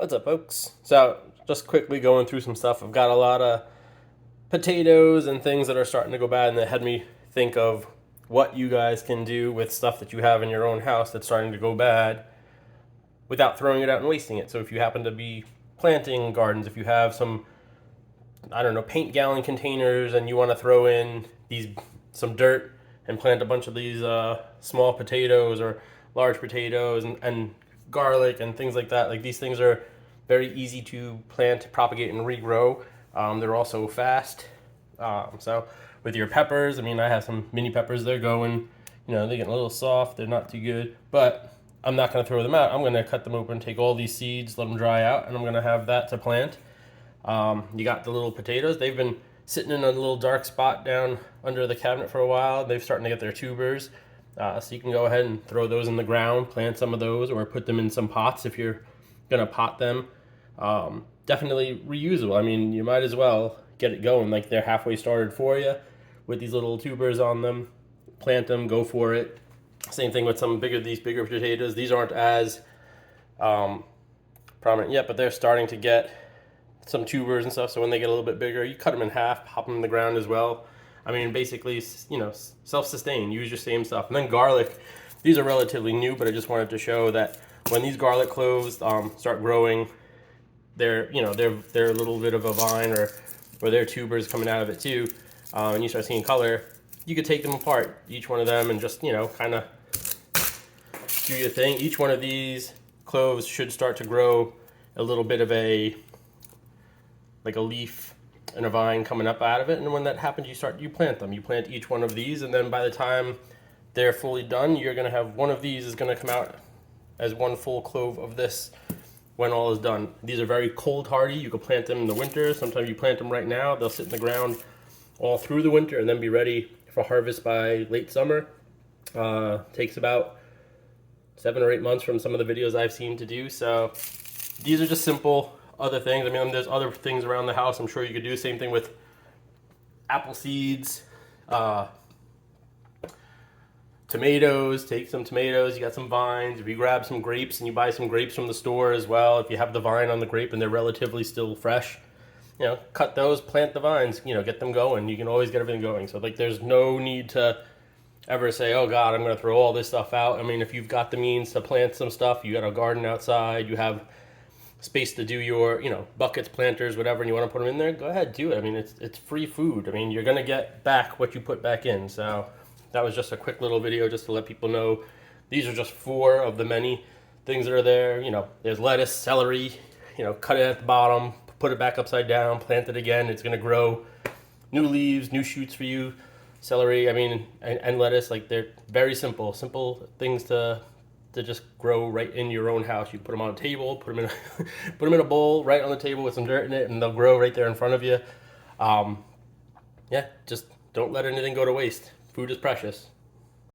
What's up, folks? So, just quickly going through some stuff. I've got a lot of potatoes and things that are starting to go bad, and that had me think of what you guys can do with stuff that you have in your own house that's starting to go bad without throwing it out and wasting it. So, if you happen to be planting gardens, if you have some, I don't know, paint gallon containers and you want to throw in some dirt and plant a bunch of these small potatoes or large potatoes and garlic and things like that. Like, these things are very easy to plant, propagate, and regrow. They're also fast. So with your peppers, I mean, I have some mini peppers. They're going, they get a little soft. They're not too good, but I'm not going to throw them out. I'm going to cut them open, take all these seeds, let them dry out, and I'm going to have that to plant. You got the little potatoes. They've been sitting in a little dark spot down under the cabinet for a while. They're starting to get their tubers. So you can go ahead and throw those in the ground, plant some of those, or put them in some pots if you're going to pot them. Definitely reusable. I mean, you might as well get it going. Like, they're halfway started for you with these little tubers on them. Plant them, go for it. Same thing with these bigger potatoes. These aren't as prominent yet, but they're starting to get some tubers and stuff. So when they get a little bit bigger, you cut them in half, pop them in the ground as well. I mean, basically, self-sustain. Use your same stuff. And then garlic. These are relatively new, but I just wanted to show that when these garlic cloves start growing, they're a little bit of a vine or their tubers coming out of it too, and you start seeing color. You could take them apart, each one of them, and just kind of do your thing. Each one of these cloves should start to grow a little bit of a leaf and a vine coming up out of it, and when that happens, you plant them. You plant each one of these, and then by the time they're fully done, you're going to have one of these is going to come out as one full clove of this when all is done. These are very cold hardy. You can plant them in the winter. Sometimes you plant them right now. They'll sit in the ground all through the winter and then be ready for harvest by late summer. Takes about 7 or 8 months from some of the videos I've seen to do. So these are just simple other things. I mean, there's other things around the house I'm sure you could do. Same thing with apple seeds, tomatoes. Take some tomatoes. You got some vines. If you grab some grapes and you buy some grapes from the store as well, if you have the vine on the grape and they're relatively still fresh, cut those, plant the vines, get them going. You can always get everything going. So there's no need to ever say, oh God, I'm going to throw all this stuff out. I mean, if you've got the means to plant some stuff, you got a garden outside, you have space to do your, buckets, planters, whatever, and you want to put them in there, go ahead, do it. I mean, it's free food. I mean, you're going to get back what you put back in. So that was just a quick little video just to let people know these are just 4 of the many things that are there. There's lettuce, celery, cut it at the bottom, put it back upside down, plant it again. It's going to grow new leaves, new shoots for you. Celery, I mean, and lettuce, they're very simple things to just grow right in your own house. You put them on a table, put them in put them in a bowl right on the table with some dirt in it, and they'll grow right there in front of you. Yeah, just don't let anything go to waste. Food is precious.